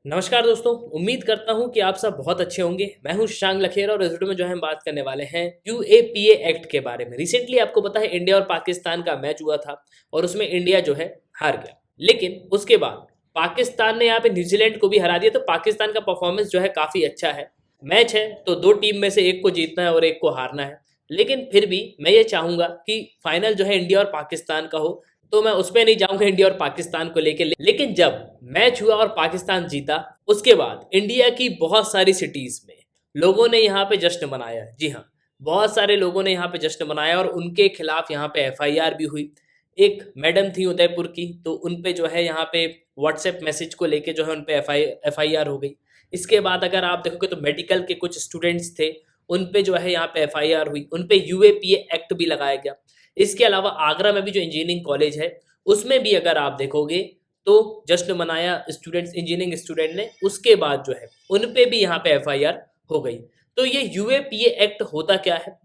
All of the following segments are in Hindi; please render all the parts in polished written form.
नमस्कार दोस्तों। उम्मीद करता हूं कि आप सब बहुत अच्छे होंगे। मैं हूं शशांक लखेरा और इस वीडियो में जो है हम बात करने वाले हैं यूएपीए एक्ट के बारे में। रिसेंटली आपको पता है इंडिया और पाकिस्तान का मैच हुआ था और उसमें इंडिया जो है हार गया, लेकिन उसके बाद पाकिस्तान ने यहाँ पे न्यूजीलैंड को भी हरा दिया। तो पाकिस्तान का परफॉर्मेंस जो है काफ़ी अच्छा है। मैच है तो दो टीम में से एक को जीतना है और एक को हारना है, लेकिन फिर भी मैं ये चाहूंगा कि फाइनल जो है इंडिया और पाकिस्तान का हो। तो मैं उस पर नहीं जाऊंगा इंडिया और पाकिस्तान को लेके, लेकिन जब मैच हुआ और पाकिस्तान जीता उसके बाद इंडिया की बहुत सारी सिटीज में लोगों ने यहाँ पे जश्न मनाया। जी हाँ, बहुत सारे लोगों ने यहाँ पे जश्न मनाया और उनके खिलाफ यहाँ पे एफआईआर भी हुई। एक मैडम थी उदयपुर की, तो उन पे जो है यहाँ पे व्हाट्सएप मैसेज को लेके जो है उन पे एफआईआर हो गई। इसके बाद अगर आप देखोगे तो मेडिकल के कुछ स्टूडेंट्स थे, उन पे जो है यहाँ पे एफआईआर हुई, उन पे यूएपीए एक्ट भी लगाया गया। इसके अलावा आगरा में भी जो इंजीनियरिंग कॉलेज है उसमें भी अगर आप देखोगे तो जश्न मनाया स्टूडेंट्स, इंजीनियरिंग स्टूडेंट ने। उसके बाद जो है उन पे भी यहाँ पे एफआईआर हो गई। तो ये यूएपीए एक्ट होता क्या है?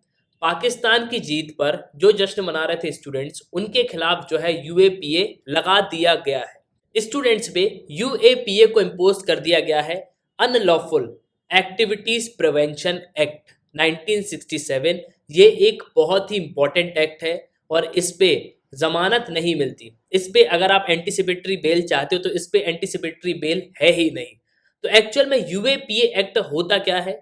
पाकिस्तान की जीत पर जो जश्न मना रहे थे स्टूडेंट्स, उनके खिलाफ जो है यूएपीए लगा दिया गया है। स्टूडेंट्स पे यूएपीए को इम्पोज कर दिया गया है, अनलॉफुल एक्टिविटीज प्रिवेंशन एक्ट 1967। ये एक बहुत ही इंपॉर्टेंट एक्ट है और इस पे जमानत नहीं मिलती। इस पे अगर आप एंटीसिपेटरी बेल चाहते हो तो इस पे एंटीसिपेटरी बेल है ही नहीं। तो एक्चुअल में यूएपीए एक्ट होता क्या है,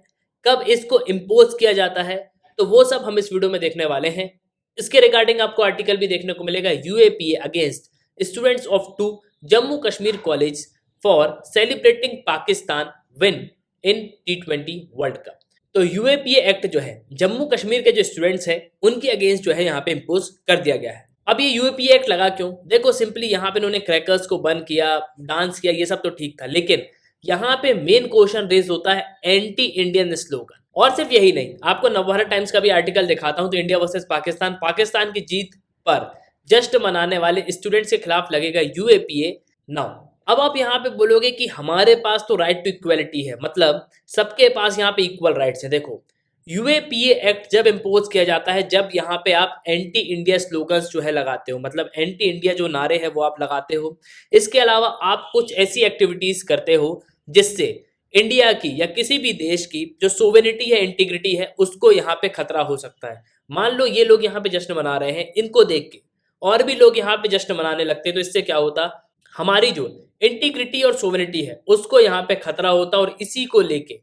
कब इसको इम्पोज किया जाता है, तो वो सब हम इस वीडियो में देखने वाले हैं। इसके रिगार्डिंग आपको आर्टिकल भी देखने को मिलेगा, UAPA against students of 2 Jammu Kashmir college for celebrating Pakistan win in T20 world cup. तो यूएपीए एक्ट जो है जम्मू कश्मीर के जो स्टूडेंट्स हैं उनके अगेंस्ट जो है यहाँ पे इम्पोज कर दिया गया है। अब ये यूएपीए एक्ट लगा क्यों? देखो सिंपली यहाँ पे उन्होंने क्रैकर्स को बंद किया, डांस किया, ये सब तो ठीक था, लेकिन यहाँ पे मेन क्वेश्चन रेज होता है एंटी इंडियन स्लोगन। और सिर्फ यही नहीं, आपको नवभारत टाइम्स का भी आर्टिकल दिखाता हूँ। तो इंडिया वर्सेस पाकिस्तान की जीत पर जश्न मनाने वाले स्टूडेंट्स के खिलाफ लगेगा यूएपीए नाउ। अब आप यहाँ पे बोलोगे कि हमारे पास तो राइट टू इक्वलिटी है, मतलब सबके पास यहाँ पे इक्वल राइट्स है। देखो यूएपीए एक्ट जब इम्पोज किया जाता है, जब यहाँ पे आप एंटी इंडिया स्लोगन्स जो है लगाते हो, मतलब एंटी इंडिया जो नारे हैं वो आप लगाते हो। इसके अलावा आप कुछ ऐसी एक्टिविटीज करते हो जिससे इंडिया की या किसी भी देश की जो सोवेनिटी है, इंटीग्रिटी है, उसको यहाँ पे खतरा हो सकता है। मान लो ये लोग यहाँ पे जश्न मना रहे हैं, इनको देख के और भी लोग यहाँ पे जश्न मनाने लगते, तो इससे क्या होता, हमारी जो इंटीग्रिटी और सोवेनिटी है उसको यहाँ पे खतरा होता। और इसी को लेके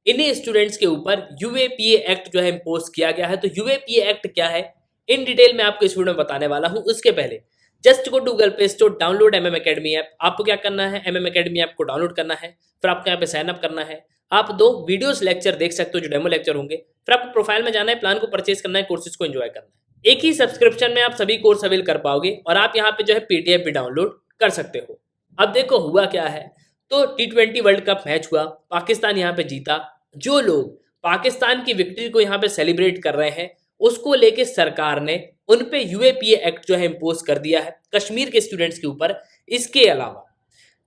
इन्हीं स्टूडेंट्स के ऊपर यूएपीए एक्ट जो है इम्पोज किया गया है। तो यूएपीए एक्ट क्या है इन डिटेल में आपको इस वीडियो में बताने वाला हूं। उसके पहले just go to Google Play Store, download MM Academy app. आपको क्या करना है, एमएम एकेडमी ऐप को डाउनलोड करना है, फिर आपको यहाँ पे साइन अप करना है। आप 2 वीडियोस लेक्चर देख सकते हो जो डेमो लेक्चर होंगे। फिर आपको प्रोफाइल में जाना है, प्लान को परचेज करना है, कोर्सेज को एंजॉय करना है। एक ही सब्सक्रिप्शन में आप सभी कोर्स अवेल कर पाओगे और आप यहाँ पे जो है पीडीएफ भी डाउनलोड कर सकते हो। अब देखो हुआ क्या है, तो T20 वर्ल्ड कप मैच हुआ, पाकिस्तान यहाँ पे जीता। जो लोग पाकिस्तान की विक्ट्री को यहाँ पे सेलिब्रेट कर रहे हैं उसको लेके सरकार ने उन पे यूएपीए एक्ट जो है इम्पोज कर दिया है कश्मीर के स्टूडेंट्स के ऊपर। इसके अलावा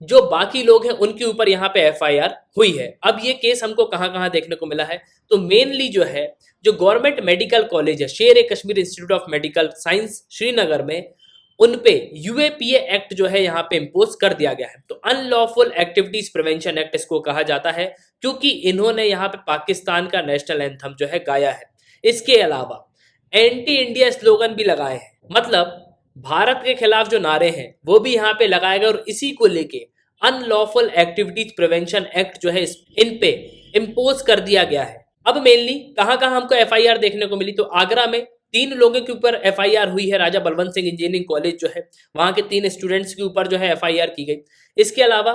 जो बाकी लोग हैं उनके ऊपर यहाँ पे एफआईआर हुई है। अब ये केस हमको कहाँ कहाँ देखने को मिला है, तो मेनली जो है जो गवर्नमेंट मेडिकल कॉलेज है, Sher e Kashmir institute of medical science Srinagar में, उन पे यूएपीए एक्ट जो है यहाँ पे इम्पोज कर दिया गया है। तो अनलॉफुल एक्टिविटीज प्रिवेंशन एक्ट इसको कहा जाता है, क्योंकि इन्होंने यहाँ पे पाकिस्तान का नेशनल एंथम जो है गाया है। इसके अलावा एंटी इंडिया स्लोगन भी लगाए हैं, मतलब भारत के खिलाफ जो नारे हैं वो भी यहाँ पे लगाए गए। और इसी को लेके अनलॉफुल एक्टिविटीज प्रिवेंशन एक्ट जो है इन पे इम्पोज कर दिया गया है। अब मेनली कहाँ कहाँ हमको एफआईआर देखने को मिली, तो आगरा में 3 लोगों के ऊपर एफआईआर हुई है। राजा बलवंत सिंह इंजीनियरिंग कॉलेज जो है वहां के 3 स्टूडेंट्स के ऊपर जो है एफआईआर की गई। इसके अलावा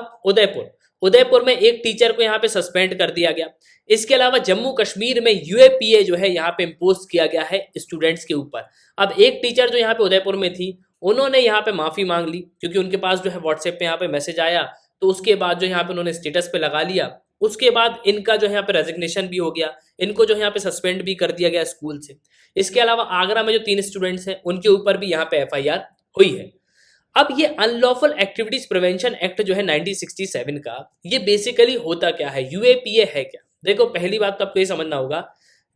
उदयपुर में एक टीचर को यहाँ पे सस्पेंड कर दिया गया। इसके अलावा जम्मू कश्मीर में यूएपीए जो है यहाँ पे इम्पोज किया गया है स्टूडेंट्स के ऊपर। अब एक टीचर जो यहाँ पे उदयपुर में थी, उन्होंने यहाँ पे माफी मांग ली, क्योंकि उनके पास जो है व्हाट्सएप पे यहाँ पे मैसेज आया, तो उसके बाद जो यहाँ पे उन्होंने स्टेटस पे लगा लिया। उसके बाद इनका जो यहाँ पे रेजिग्नेशन भी हो गया, इनको जो यहाँ पे सस्पेंड भी कर दिया गया स्कूल से। इसके अलावा आगरा में जो 3 स्टूडेंट्स हैं उनके ऊपर भी यहाँ पे एफआईआर हुई है। अब ये अनलॉफुल एक्टिविटीज प्रिवेंशन एक्ट जो है 1967 का, ये बेसिकली होता क्या है, यूएपीए है क्या? देखो पहली बात तो आपको ये समझना होगा,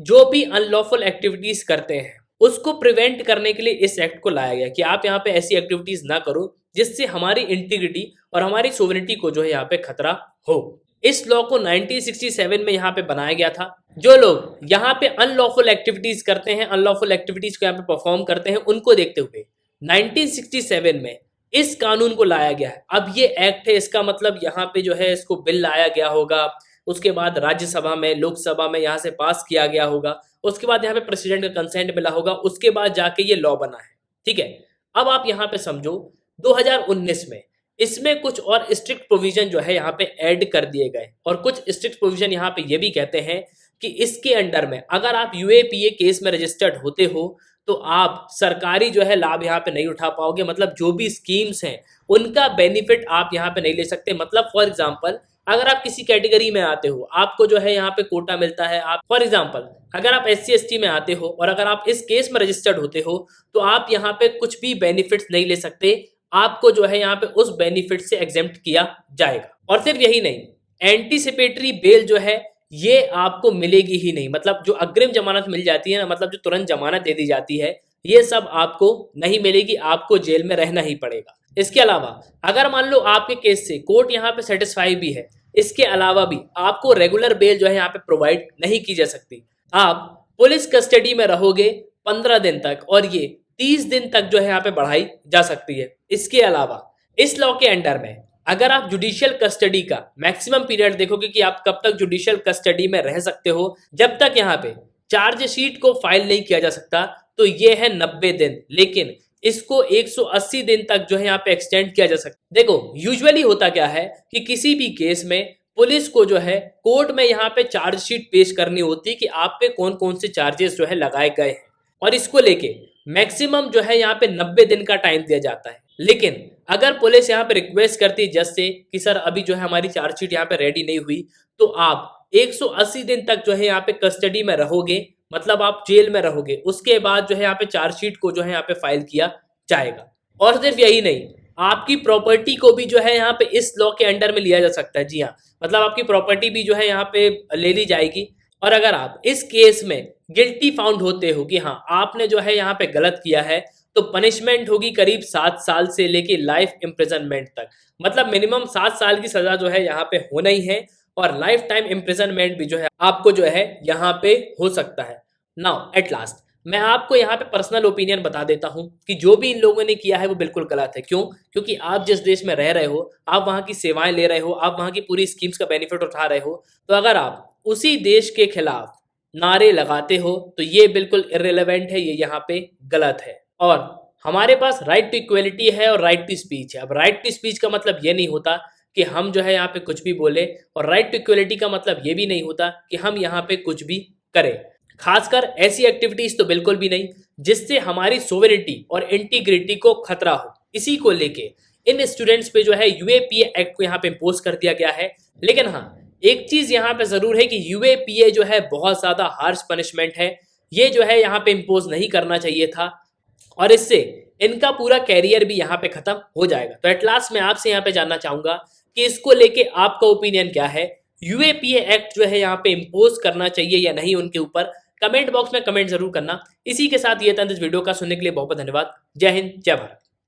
जो भी अनलॉफुल एक्टिविटीज करते हैं उसको प्रिवेंट करने के लिए इस एक्ट को लाया गया कि आप यहाँ पे ऐसी एक्टिविटीज ना करो जिससे हमारी इंटीग्रिटी और हमारी सोवरेनिटी को जो है यहाँ पे खतरा हो। इस लॉ को 1967 में यहाँ पे बनाया गया था। जो लोग यहाँ पे अनलॉफुल एक्टिविटीज करते हैं, अनलॉफुल एक्टिविटीज को यहाँ पे परफॉर्म करते हैं, उनको देखते हुए 1967 में इस कानून को लाया गया है। अब ये एक्ट है, इसका मतलब यहाँ पे जो है इसको बिल लाया गया होगा, उसके बाद राज्यसभा में, लोकसभा में यहाँ से पास किया गया होगा, उसके बाद यहाँ पे प्रेसिडेंट का कंसेंट मिला होगा, उसके बाद जाके ये लॉ बना है। ठीक है, अब आप यहाँ पे समझो 2019 में इसमें कुछ और स्ट्रिक्ट प्रोविजन जो है यहाँ पे ऐड कर दिए गए, और कुछ स्ट्रिक्ट प्रोविजन यहाँ पे ये भी कहते हैं कि इसके अंडर में अगर आप यूएपीए केस में रजिस्टर्ड होते हो तो आप सरकारी जो है लाभ यहाँ पे नहीं उठा पाओगे। मतलब जो भी स्कीम्स हैं उनका बेनिफिट आप यहाँ पे नहीं ले सकते। मतलब फॉर एग्जांपल अगर आप किसी कैटेगरी में आते हो, आपको जो है यहाँ पे कोटा मिलता है। आप फॉर एग्जांपल अगर आप SC ST में आते हो और अगर आप इस केस में रजिस्टर्ड होते हो तो आप यहाँ पे कुछ भी बेनिफिट्स नहीं ले सकते, आपको जो है यहाँ पे उस बेनिफिट से एग्जेम्प्ट किया जाएगा। और सिर्फ यही नहीं, एंटीसिपेटरी बेल जो है ये आपको मिलेगी ही नहीं। मतलब जो अग्रिम जमानत मिल जाती है ना, मतलब जो तुरंत जमानत दे दी जाती है, ये सब आपको नहीं मिलेगी, आपको जेल में रहना ही पड़ेगा। इसके अलावा अगर मान लो आपके केस से कोर्ट यहाँ पे सेटिस्फाई भी है, इसके अलावा भी आपको रेगुलर बेल जो है यहाँ पे प्रोवाइड नहीं की जा सकती। आप पुलिस कस्टडी में रहोगे 15 दिन तक, और ये 30 दिन तक जो है यहाँ पे बढ़ाई जा सकती है। इसके अलावा इस लॉ के अंडर में अगर आप जुडिशियल कस्टडी का मैक्सिमम पीरियड देखोगे कि आप कब तक जुडिशियल कस्टडी में रह सकते हो, जब तक यहाँ पे चार्जशीट को फाइल नहीं किया जा सकता, तो ये है 90 दिन। लेकिन इसको 180 दिन तक जो है यहाँ पे एक्सटेंड किया जा सकता है। देखो यूजुअली होता क्या है कि किसी भी केस में पुलिस को जो है कोर्ट में यहाँ पे चार्जशीट पेश करनी होती है कि आप पे कौन कौन से चार्जेस जो है लगाए गए हैं, और इसको लेके मैक्सिमम जो है यहाँ पे 90 दिन का टाइम दिया जाता है। लेकिन अगर पुलिस यहाँ पे रिक्वेस्ट करती है जज से कि सर अभी जो है हमारी चार्जशीट यहाँ पे रेडी नहीं हुई, तो आप 180 दिन तक जो है यहाँ पे कस्टडी में रहोगे, मतलब आप जेल में रहोगे। उसके बाद जो है यहाँ पे चार्जशीट को जो है यहाँ पे फाइल किया जाएगा। और सिर्फ यही नहीं, आपकी प्रॉपर्टी को भी जो है यहाँ पे इस लॉ के अंडर में लिया जा सकता है। जी हाँ, मतलब आपकी प्रॉपर्टी भी जो है यहाँ पे ले ली जाएगी। और अगर आप इस केस में गिल्टी फाउंड होते हो कि हाँ आपने जो है यहाँ पे गलत किया है, तो पनिशमेंट होगी करीब 7 साल से लेके लाइफ इम्प्रिजनमेंट तक। मतलब मिनिमम 7 साल की सजा जो है यहाँ पे होना ही है, और लाइफ टाइम इम्प्रिजनमेंट भी जो है आपको जो है यहाँ पे हो सकता है। नाउ एट लास्ट मैं आपको यहाँ पे पर्सनल ओपिनियन बता देता हूँ कि जो भी इन लोगों ने किया है वो बिल्कुल गलत है। क्यों? क्योंकि आप जिस देश में रह रहे हो, आप वहाँ की सेवाएं ले रहे हो, आप वहाँ की पूरी स्कीम्स का बेनिफिट उठा रहे हो, तो अगर आप उसी देश के खिलाफ नारे लगाते हो तो ये बिल्कुल इर्रेलेवेंट है, ये यहाँ पे गलत है। और हमारे पास राइट टू इक्वलिटी है और राइट टू स्पीच है। अब राइट टू स्पीच का मतलब ये नहीं होता कि हम जो है यहाँ पे कुछ भी बोले, और राइट टू इक्वलिटी का मतलब ये भी नहीं होता कि हम यहाँ पे कुछ भी करें। खासकर ऐसी एक्टिविटीज तो बिल्कुल भी नहीं जिससे हमारी सोवेरिटी और इंटीग्रिटी को खतरा हो। इसी को लेके इन स्टूडेंट्स पे जो है यूएपीए एक्ट को यहाँ पे इम्पोज कर दिया गया है। लेकिन हाँ, एक चीज यहाँ पे जरूर है कि यूएपीए जो है बहुत ज्यादा हार्श पनिशमेंट है, ये जो है यहाँ पे इम्पोज नहीं करना चाहिए था, और इससे इनका पूरा कैरियर भी यहाँ पे खत्म हो जाएगा। तो एट लास्ट मैं आपसे यहाँ पे जानना चाहूंगा कि इसको लेके आपका ओपिनियन क्या है? यूएपीए एक्ट जो है यहाँ पे इम्पोज करना चाहिए या नहीं उनके ऊपर? कमेंट बॉक्स में कमेंट जरूर करना। इसी के साथ ये था इस वीडियो का। सुनने के लिए बहुत बहुत धन्यवाद। जय हिंद, जय भारत।